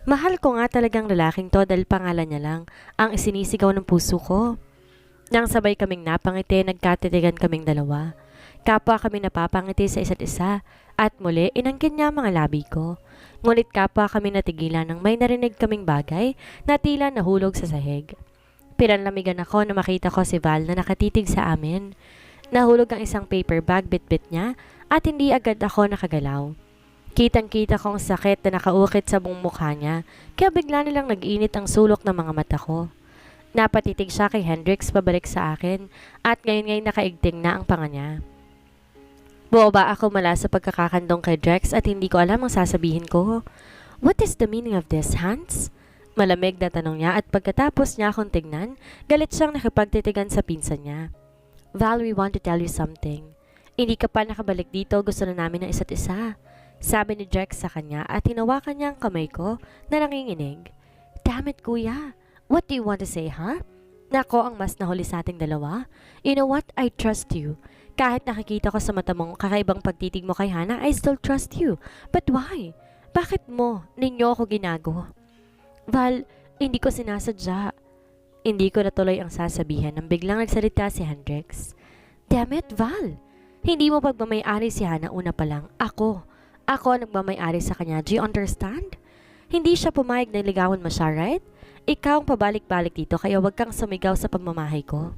Mahal ko nga talagang lalaking to dahil pangalan niya lang ang isinisigaw ng puso ko. Nang sabay kaming napangiti, nagkatitigan kaming dalawa. Kapwa kami napapangiti sa isa't isa at muli inangkin niya ang mga labi ko. Ngunit kapwa kami natigilan nang may narinig kaming bagay na tila nahulog sa sahig. Pinanlamigan ako na makita ko si Val na nakatitig sa amin. Nahulog ang isang paper bag bitbit niya at hindi agad ako nakagalaw. Kitang-kita ko ang sakit na nakaukit sa buong mukha niya, kaya bigla nilang nag-init ang sulok ng mga mata ko. Napatitig siya kay Hendrix pabalik sa akin at ngayon nakaigting na ang panga niya. Buoba ako mula sa pagkakakandong kay Drex at hindi ko alam ang sasabihin ko. What is the meaning of this, Hans? Malamig na tanong niya at pagkatapos niya akong tignan, galit siyang nakipagtitigan sa pinsan niya. Val, we want to tell you something. Hindi ka pa nakabalik dito, gusto na namin ng isa't isa. Sabi ni Drex sa kanya at hinawakan niya ang kamay ko na nanginginig. Damn it, kuya. What do you want to say, huh? Nako ang mas nahuli sa ating dalawa. You know what? I trust you. Kahit nakikita ko sa mata mong kakaibang pagtitig mo kay Hannah, I still trust you. But why? Bakit mo? Ninyo ako ginago? Val, hindi ko sinasadya. Hindi ko natuloy ang sasabihan nang biglang nagsalita si Hendrix. Damn it, Val. Hindi mo pagmamayari si Hannah una pa lang. Ako ang nagmamayari sa kanya. Do you understand? Hindi siya pumayag na ligawan mo siya, right? Ikaw ang pabalik-balik dito kaya wag kang sumigaw sa pagmamahay ko.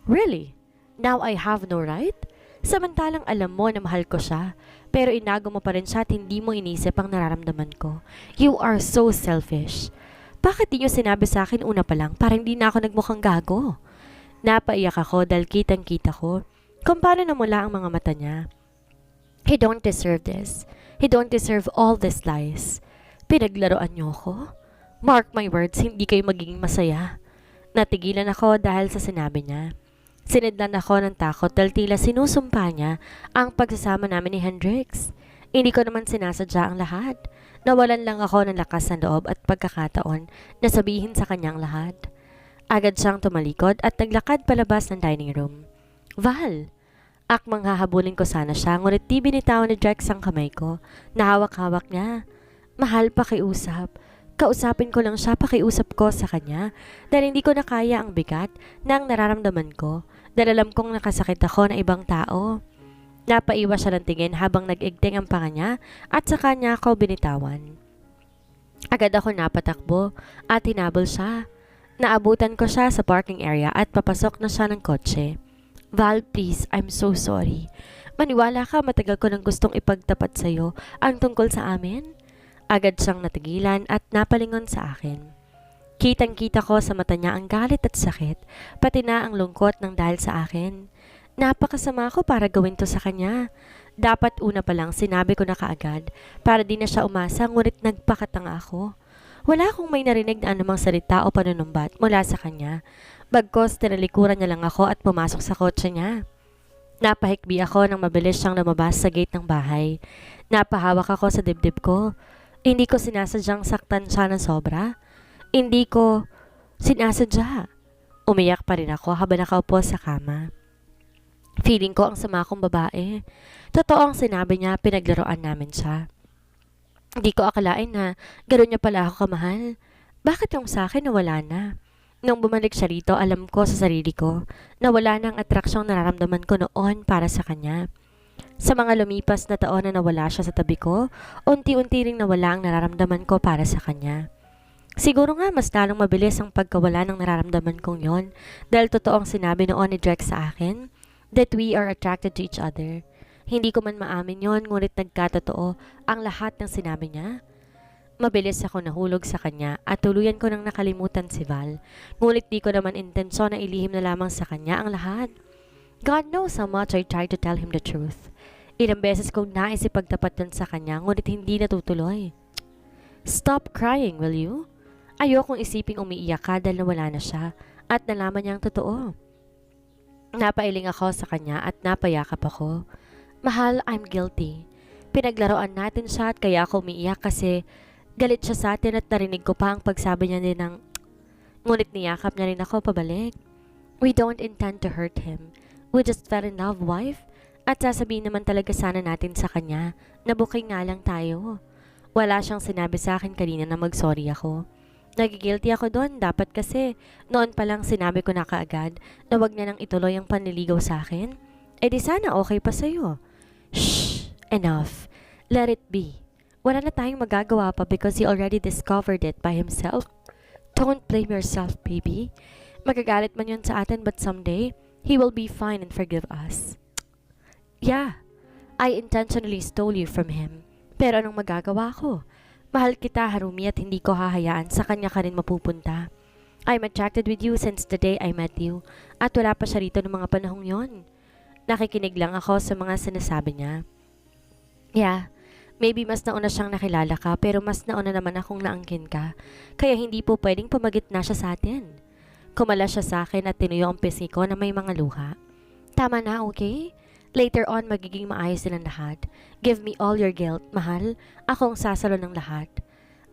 Really? Now I have no right? Samantalang alam mo na mahal ko siya, pero inago mo pa rin siya at hindi mo inisip ang nararamdaman ko. You are so selfish. Bakit di niyo sinabi sa akin una pa lang para hindi na ako nagmukhang gago? Napaiyak ako dahil kitang-kita ko kung paano namula ang mga mata niya. He don't deserve this. He don't deserve all these lies. Pinaglaruan niyo ako? Mark my words, hindi kayo magiging masaya. Natigilan ako dahil sa sinabi niya. Sinidlan ako ng takot dahil tila sinusumpa niya ang pagsasama namin ni Hendrix. Hindi ko naman sinasadya ang lahat. Nawalan lang ako ng lakas ng loob at pagkakataon na sabihin sa kanyang lahat. Agad siyang tumalikod at naglakad palabas ng dining room. Val! Akmang hahabulin ko sana siya ngunit di binitawan ni Drex ang kamay ko. Nahawak-hawak niya. Mahal pakiusap. Kausapin ko lang siya, pakiusap ko sa kanya dahil hindi ko na kaya ang bigat ng nararamdaman ko dahil alam kong nakasakit ako ng ibang tao. Napaiwas siya ng tingin habang nag-igting ang panga niya at sa kanya ako binitawan. Agad ako napatakbo at hinabol siya. Naabutan ko siya sa parking area at papasok na siya ng kotse. Val, please, I'm so sorry. Maniwala ka, matagal ko nang gustong ipagtapat sa'yo ang tungkol sa amin. Agad siyang natigilan at napalingon sa akin. Kitang-kita ko sa mata niya ang galit at sakit, pati na ang lungkot ng dahil sa akin. Napakasama ko para gawin to sa kanya. Dapat una pa lang sinabi ko na kaagad para di na siya umasa ngunit nagpakatanga ako. Wala akong may narinig na anumang salita o panunumbat mula sa kanya. Bagkos tinalikuran niya lang ako at pumasok sa kotse niya. Napahikbi ako nang mabilis siyang lumabas sa gate ng bahay. Napahawak ako sa dibdib ko. Hindi ko sinasadyang saktan siya ng sobra. Hindi ko sinasadya. Umiyak pa rin ako habang nakaupo sa kama. Feeling ko ang sama kong babae. Totoo ang sinabi niya, pinaglaruan namin siya. Hindi ko akalain na gano'n niya pala ako kamahal. Bakit yung sa akin nawala na? Nung bumalik siya rito, alam ko sa sarili ko na wala na ang atraksyong nararamdaman ko noon para sa kanya. Sa mga lumipas na taon na nawala siya sa tabi ko, unti-unti ring nawala ang nararamdaman ko para sa kanya. Siguro nga mas lalong mabilis ang pagkawala ng nararamdaman kong yon dahil totoo ang sinabi noon ni Drex sa akin that we are attracted to each other. Hindi ko man maamin yon ngunit nagkatotoo ang lahat ng sinabi niya. Mabilis ako nahulog sa kanya at tuluyan ko nang nakalimutan si Val. Ngunit di ko naman intensyon na ilihim na lamang sa kanya ang lahat. God knows how much I tried to tell him the truth. Ilang beses kong naisip pagtapat sa kanya ngunit hindi natutuloy. Stop crying, will you? Ayokong isiping umiiyak ka dahil nawala na siya at nalaman niya ang totoo. Napailing ako sa kanya at napayakap ako. Mahal, I'm guilty. Pinaglaruan natin siya at kaya ako umiiyak kasi galit siya sa atin at narinig ko pa ang pagsabi niya din ng ngunit niyakap niya rin ako pabalik. We don't intend to hurt him. We just fell in love, wife. At sasabihin naman talaga sana natin sa kanya na booking nga lang tayo. Wala siyang sinabi sa akin kanina na mag-sorry ako. Nagigilty ako doon, dapat kasi noon pa lang sinabi ko na kaagad na wag na nang ituloy ang panliligaw sa akin. Eh di sana okay pa sa'yo. Shh! Enough. Let it be. Wala na tayong magagawa pa because he already discovered it by himself. Don't blame yourself, baby. Magagalit man yun sa atin but someday, he will be fine and forgive us. Yeah, I intentionally stole you from him. Pero anong magagawa ko? Mahal kita, Harumi, at hindi ko hahayaan sa kanya ka rin mapupunta. I'm attracted with you since the day I met you, at wala pa siya rito ng mga panahong yon. Nakikinig lang ako sa mga sinasabi niya. Yeah, maybe mas nauna siyang nakilala ka, pero mas nauna naman akong naangkin ka, kaya hindi po pwedeng pumagit na siya sa atin. Kumala siya sa akin at tinuyo ang pisngi ko na may mga luha. Tama na, okay? Later on, magiging maayos silang lahat. Give me all your guilt, mahal. Ako ang sasalo ng lahat.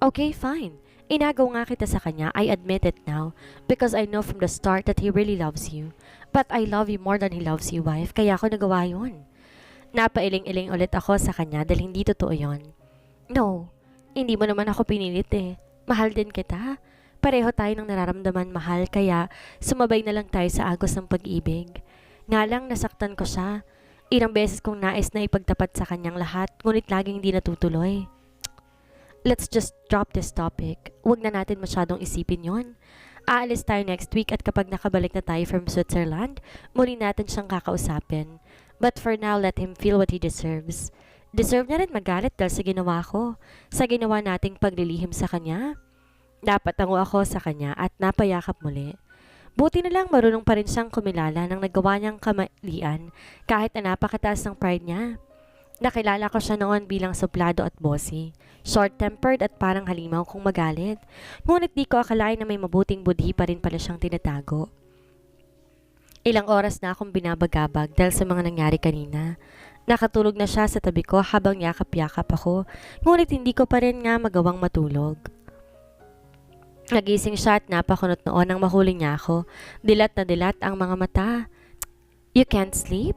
Okay, fine. Inagaw nga kita sa kanya, I admit it now. Because I know from the start that he really loves you. But I love you more than he loves you, wife. Kaya ako nagawa yun. Napailing-iling ulit ako sa kanya dahil hindi totoo yun. No, hindi mo naman ako pinilit eh. Mahal din kita. Pareho tayo ng nararamdaman, mahal. Kaya sumabay na lang tayo sa agos ng pag-ibig. Nga lang, nasaktan ko siya. Ilang beses kong nais na ipagtapat sa kanyang lahat, ngunit laging hindi natutuloy. Let's just drop this topic. Huwag na natin masyadong isipin yon. Aalis tayo next week at kapag nakabalik na tayo from Switzerland, muli natin siyang kakausapin. But for now, let him feel what he deserves. Deserve niya rin magalit dahil sa ginawa ko, sa ginawa nating paglilihim sa kanya. Napatango ako sa kanya at napayakap muli. Buti na lang marunong pa rin siyang kumilala nang nagawa niyang kamalian kahit na napakataas ng pride niya. Nakilala ko siya noon bilang suplado at bossy, short-tempered at parang halimaw kung magalit. Ngunit di ko akalain na may mabuting budhi pa rin pala siyang tinatago. Ilang oras na akong binabagabag dahil sa mga nangyari kanina. Nakatulog na siya sa tabi ko habang yakap-yakap ako, ngunit hindi ko pa rin nga magawang matulog. Nagising siya at napakunot noon nang mahuli niya ako. Dilat na dilat ang mga mata. You can't sleep?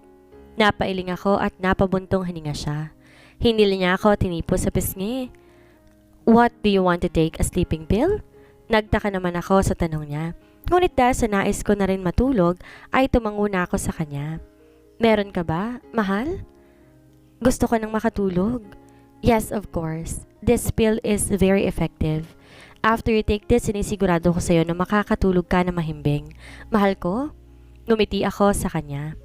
Napailing ako at napabuntong hininga siya. Hinila niya ako at tinipo sa pisngi. What, do you want to take a sleeping pill? Nagtaka naman ako sa tanong niya. Ngunit dahil sa nais ko na rin matulog, ay tumango na ako sa kanya. Meron ka ba, mahal? Gusto ko nang makatulog. Yes, of course. This pill is very effective. After you take this, sinisigurado ko sa'yo na makakatulog ka na mahimbing. Mahal ko? Ngumiti ako sa kanya.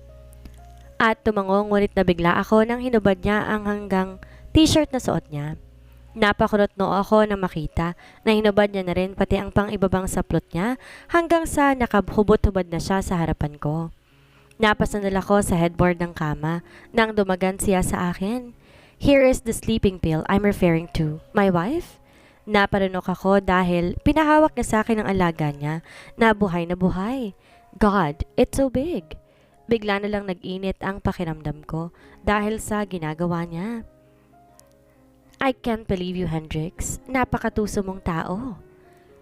At tumango, ngunit nabigla ako nang hinubad niya ang hanggang t-shirt na suot niya. Napakunot noo ako na makita na hinubad niya na rin pati ang pang-ibabang saplot niya hanggang sa nakahubot-hubad na siya sa harapan ko. Napasandal ako sa headboard ng kama nang dumagan siya sa akin. Here is the sleeping pill I'm referring to. My wife? Naparanok ako dahil pinahawak niya sa akin ang alaga niya na buhay na buhay. God, it's so big. Bigla na lang nag-init ang pakiramdam ko dahil sa ginagawa niya. I can't believe you, Hendrix. Napakatuso mong tao.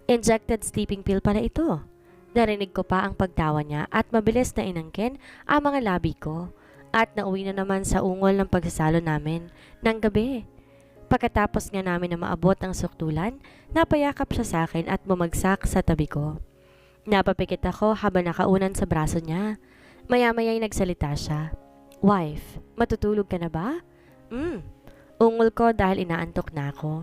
Injected sleeping pill pala ito. Narinig ko pa ang pagtawa niya at mabilis na inangkin ang mga labi ko at nauwi na naman sa ungol ng pagsasalo namin ng gabi. Pagkatapos nga namin na maabot ang sukdulan, napayakap siya sa akin at bumagsak sa tabi ko. Napapikit ako habang nakaunan sa braso niya. Maya-maya'y nagsalita siya. Wife, matutulog ka na ba? Ungol ko dahil inaantok na ako.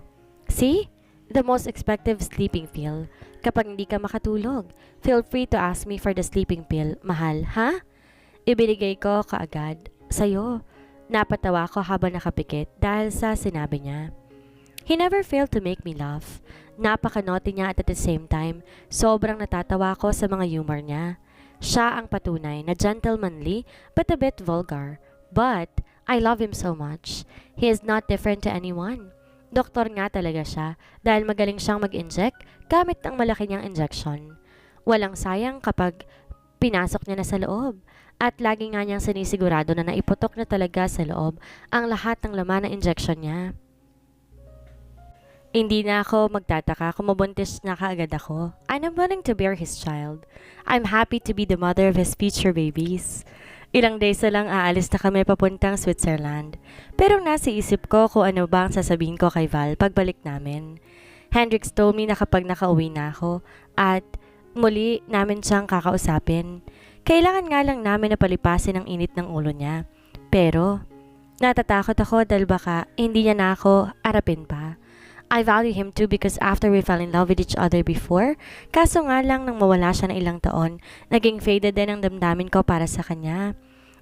See? The most effective sleeping pill. Kapag hindi ka makatulog, feel free to ask me for the sleeping pill, mahal, ha? Ibinigay ko kaagad sa'yo. Napatawa ko habang nakapikit dahil sa sinabi niya. He never failed to make me laugh. Napaka-naughty niya at the same time, sobrang natatawa ko sa mga humor niya. Siya ang patunay na gentlemanly but a bit vulgar. But I love him so much. He is not different to anyone. Doktor nga talaga siya dahil magaling siyang mag-inject gamit ang malaki niyang injection. Walang sayang kapag pinasok niya na sa loob. At lagi nga niyang sinisigurado na naiputok na talaga sa loob ang lahat ng laman ng injection niya. Hindi na ako magtataka kung mabuntis na kaagad ako. I'm willing to bear his child. I'm happy to be the mother of his future babies. Ilang days na lang aalis na kami papuntang Switzerland. Pero nasa isip ko kung ano ba ang sasabihin ko kay Val pagbalik namin. Hendrix told me na kapag nakauwi na ako at muli namin siyang kakausapin. Kailangan nga lang namin na palipasin ang init ng ulo niya. Pero natatakot ako dahil baka hindi niya na ako arapin pa. I value him too because after we fell in love with each other before, kaso nga lang nang mawala siya ng ilang taon, naging faded din ang damdamin ko para sa kanya.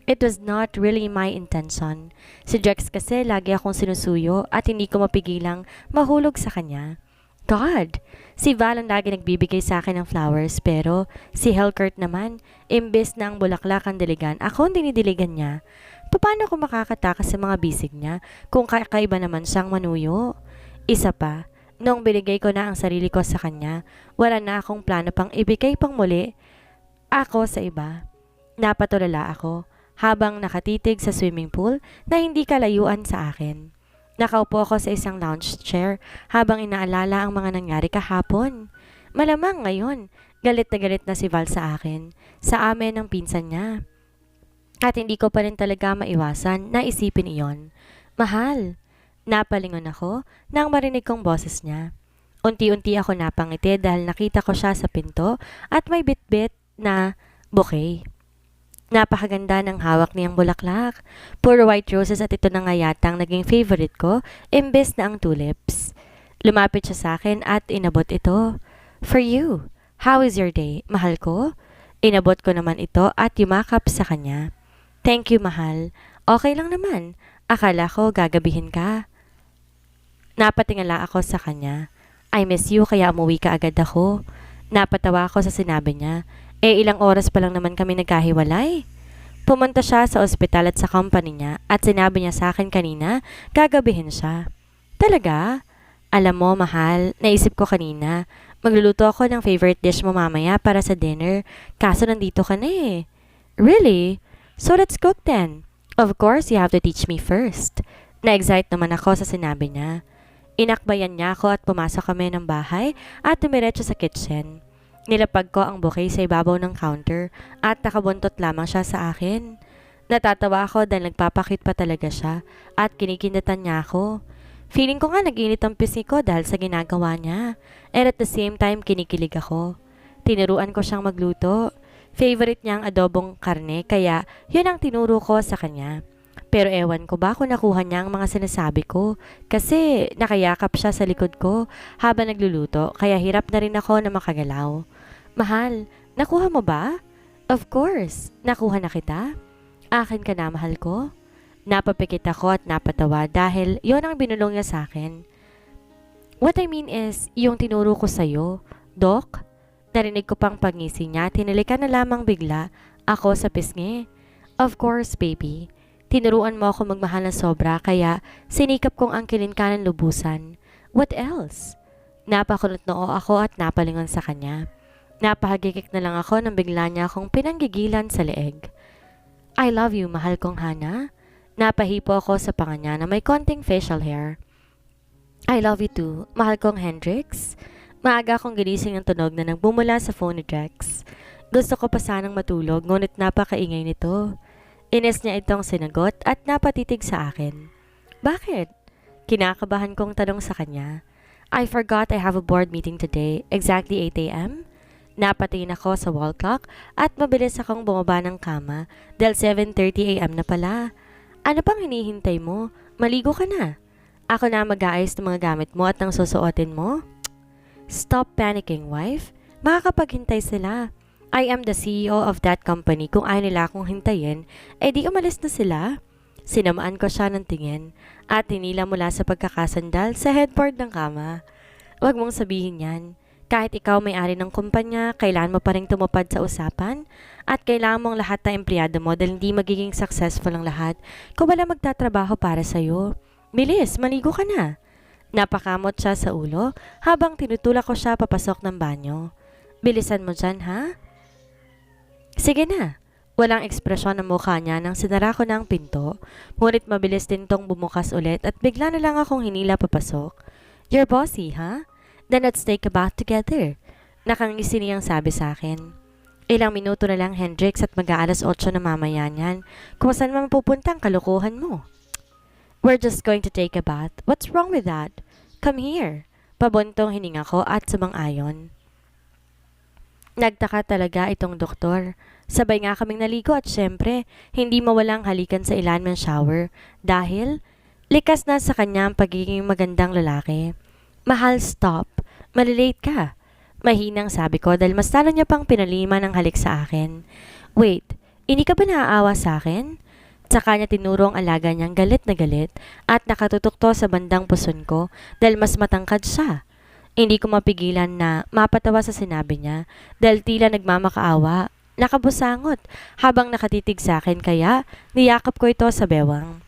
It was not really my intention. Si Jex kasi lagi akong sinusuyo at hindi ko mapigilang mahulog sa kanya. God! Si Val ang lagi nagbibigay sa akin ng flowers pero si Helkert naman, imbes na ang bulaklak ang diligan, ako ang dinidiligan niya. Paano ko makakatakas sa mga bisig niya kung kakaiba naman siyang manuyo? Isa pa, noong binigay ko na ang sarili ko sa kanya, wala na akong plano pang ibigay pang muli ako sa iba. Napatulala ako habang nakatitig sa swimming pool na hindi kalayuan sa akin. Nakaupo ako sa isang lounge chair habang inaalala ang mga nangyari kahapon. Malamang ngayon, galit na si Val sa akin, sa amin ng pinsan niya. At hindi ko pa rin talaga maiwasan na isipin iyon. Mahal, napalingon ako nang marinig kong boses niya. Unti-unti ako napangiti dahil nakita ko siya sa pinto at may bitbit na bouquet. Napakaganda ng hawak niyang bulaklak. Puro white roses at ito na nga yatang naging favorite ko imbes na ang tulips. Lumapit siya sa akin at inabot ito. For you. How is your day, mahal ko? Inabot ko naman ito at yumakap sa kanya. Thank you, mahal. Okay lang naman. Akala ko gagabihin ka. Napatingala ako sa kanya. I miss you kaya umuwi ka agad ako. Napatawa ako sa sinabi niya. Ilang oras pa lang naman kami nagkahiwalay. Pumunta siya sa ospital at sa company niya at sinabi niya sa akin kanina, gagabihin siya. Talaga? Alam mo, mahal, naisip ko kanina, magluluto ako ng favorite dish mo mamaya para sa dinner, kaso nandito ka na eh. Really? So let's cook then. Of course, you have to teach me first. Na-excite naman ako sa sinabi niya. Inakbayan niya ako at pumasok kami ng bahay at tumiretso sa kitchen. Nilapag ko ang bouquet sa ibabaw ng counter at nakabuntot lamang siya sa akin. Natatawa ako dahil nagpapakit pa talaga siya at kinikindatan niya ako. Feeling ko nga nag-init ang pisngi ko dahil sa ginagawa niya. And at the same time kinikilig ako. Tinuruan ko siyang magluto. Favorite niya ang adobong karne kaya yun ang tinuro ko sa kanya. Pero ewan ko ba kung nakuha niya ang mga sinasabi ko kasi nakayakap siya sa likod ko habang nagluluto kaya hirap na rin ako na makagalaw. Mahal, nakuha mo ba? Of course, nakuha na kita. Akin ka na, mahal ko. Napapikit ako at napatawa dahil yon ang binulong niya sa akin. What I mean is, yung tinuro ko sa'yo, Doc. Narinig ko pang pagising niya, tinalikan na lamang bigla ako sa pisngi. Of course, baby. Tinuruan mo ako magmahal ng sobra kaya sinikap kong angkilin ka ng lubusan. What else? Napakunot noo ako at napalingon sa kanya. Napahagikik na lang ako nang bigla niya akong pinanggigilan sa leeg. I love you, mahal kong Hana. Napahipo ako sa panga niya na may konting facial hair. I love you too, mahal kong Hendrix. Maaga akong ginising ng tunog na nagbumula sa phone ni Drex. Gusto ko pa sanang matulog ngunit napakaingay nito. Ines niya itong sinagot at napatitig sa akin. Bakit? Kinakabahan kong tanong sa kanya. I forgot I have a board meeting today, exactly 8 a.m. Napatingin ako sa wall clock at mabilis akong bumaba ng kama dahil 7:30 a.m. na pala. Ano pang hinihintay mo? Maligo ka na. Ako na mag-aayos ng mga gamit mo at ng susuotin mo. Stop panicking, wife. Makakapaghintay sila. I am the CEO of that company. Kung ayaw nila akong hintayin, di umalis na sila. Sinamaan ko siya ng tingin at hinila mula sa pagkakasandal sa headboard ng kama. Huwag mong sabihin yan. Kahit ikaw may-ari ng kumpanya, kailangan mo pa rin tumupad sa usapan at kailangan mong lahat ng empleyado mo dahil hindi magiging successful ang lahat kung wala magtatrabaho para sa'yo. Bilis, maligo ka na. Napakamot siya sa ulo habang tinutulak ko siya papasok ng banyo. Bilisan mo dyan, ha? Sige na. Walang ekspresyon ang mukha niya nang sinara ko ng pinto, ngunit mabilis din tong bumukas ulit at bigla na lang akong hinila papasok. You're bossy, ha? Then let's take a bath together. Nakangisi niyang sabi sa akin. Ilang minuto na lang, Hendrix, at mag-aalas 8 na mamaya niyan. Kung saan man pupunta ang kalokohan mo. We're just going to take a bath. What's wrong with that? Come here. Pabuntong hininga ko at sumang-ayon. Nagtaka talaga itong doktor. Sabay nga kaming naligo at syempre, hindi mawalang halikan sa ilalim ng shower dahil likas na sa kanya ang pagiging magandang lalaki. Mahal, stop. Malilate ka. Mahinang sabi ko dahil mas lalo niya pang pinalima ng halik sa akin. Wait, hindi ka ba naaawa sa akin? Tsaka niya tinuro ang alaga niyang galit na galit at nakatutok to sa bandang puson ko dahil mas matangkad siya. Hindi ko mapigilan na mapatawa sa sinabi niya dahil tila nagmamakaawa. Nakabusangot habang nakatitig sa akin kaya niyakap ko ito sa bewang.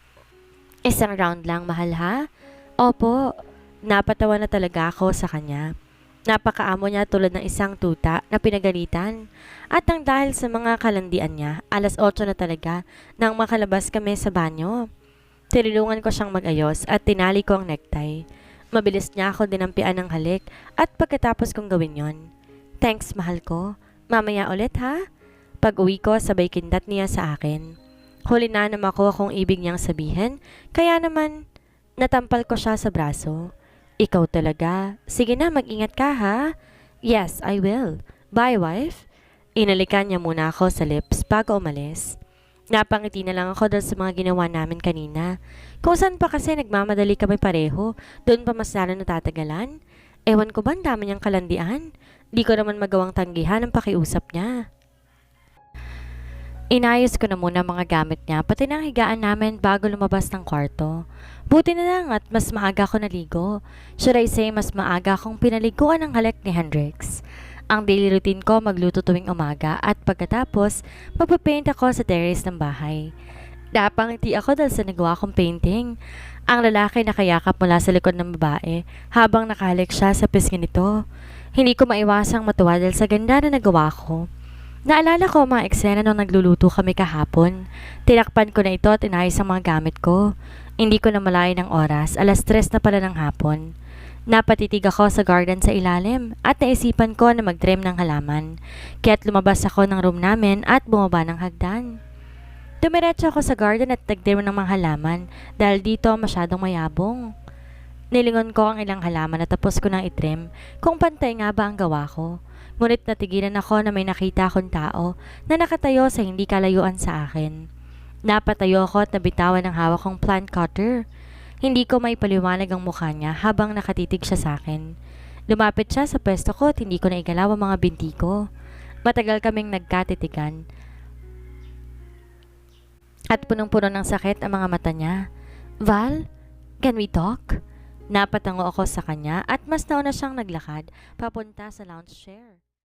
Isang round lang, mahal ha? Opo, napatawa na talaga ako sa kanya. Napakaamo niya tulad ng isang tuta na pinagalitan. At nang dahil sa mga kalandian niya, alas 8 na talaga nang makalabas kami sa banyo. Tinulungan ko siyang mag-ayos at tinali ko ang necktie. Mabilis niya ako dinampian ng halik at pagkatapos kong gawin yon. Thanks, mahal ko. Mamaya ulit ha? Pag uwi ko, sabay kindat niya sa akin. Huli na naman ako kung ibig niyang sabihin, kaya naman natampal ko siya sa braso. Ikaw talaga. Sige na, mag-ingat ka ha? Yes, I will. Bye, wife. Inalikan niya muna ako sa lips bago umalis. Napangiti na lang ako dahil sa mga ginawa namin kanina. Kung saan pa kasi nagmamadali kami pareho, doon pa mas lalo natatagalan. Ewan ko ba ang dami niyang kalandian? Di ko naman magawang tanggihan ang pakiusap niya. Inayos ko na muna mga gamit niya, pati ng higaan namin bago lumabas ng kwarto. Buti na lang at mas maaga ako naligo. Should I say mas maaga akong pinaliguan ng halik ni Hendrix. Ang daily routine ko magluto tuwing umaga at pagkatapos magpapaint ako sa terrace ng bahay. Napangiti ako dahil sa nagawa kong painting. Ang lalaki nakayakap mula sa likod ng babae habang nakahalik siya sa pisngi nito. Hindi ko maiwasang matuwa dahil sa ganda na nagawa ko. Naalala ko ang mga eksena nung nagluluto kami kahapon. Tinakpan ko na ito at inayos ang mga gamit ko. Hindi ko na malayan ng oras, alas 3 na pala ng hapon. Napatitig ako sa garden sa ilalim at naisipan ko na mag-trim ng halaman. Kaya't lumabas ako ng room namin at bumaba ng hagdan. Dumiretso ako sa garden at nag-trim ng mga halaman dahil dito masyadong mayabong. Nilingon ko ang ilang halaman at tapos ko nang itrim kung pantay nga ba ang gawa ko. Ngunit natigilan ako na may nakita akong tao na nakatayo sa hindi kalayuan sa akin. Napatayo ako at nabitawan ang hawak kong plant cutter. Hindi ko may paliwanag ang mukha niya habang nakatitig siya sa akin. Lumapit siya sa pwesto ko at hindi ko na igalaw ang mga binti ko. Matagal kaming nagkatitigan at punong-puno ng sakit ang mga mata niya. Val, can we talk? Napatango ako sa kanya at mas nauna siyang naglakad papunta sa lounge chair.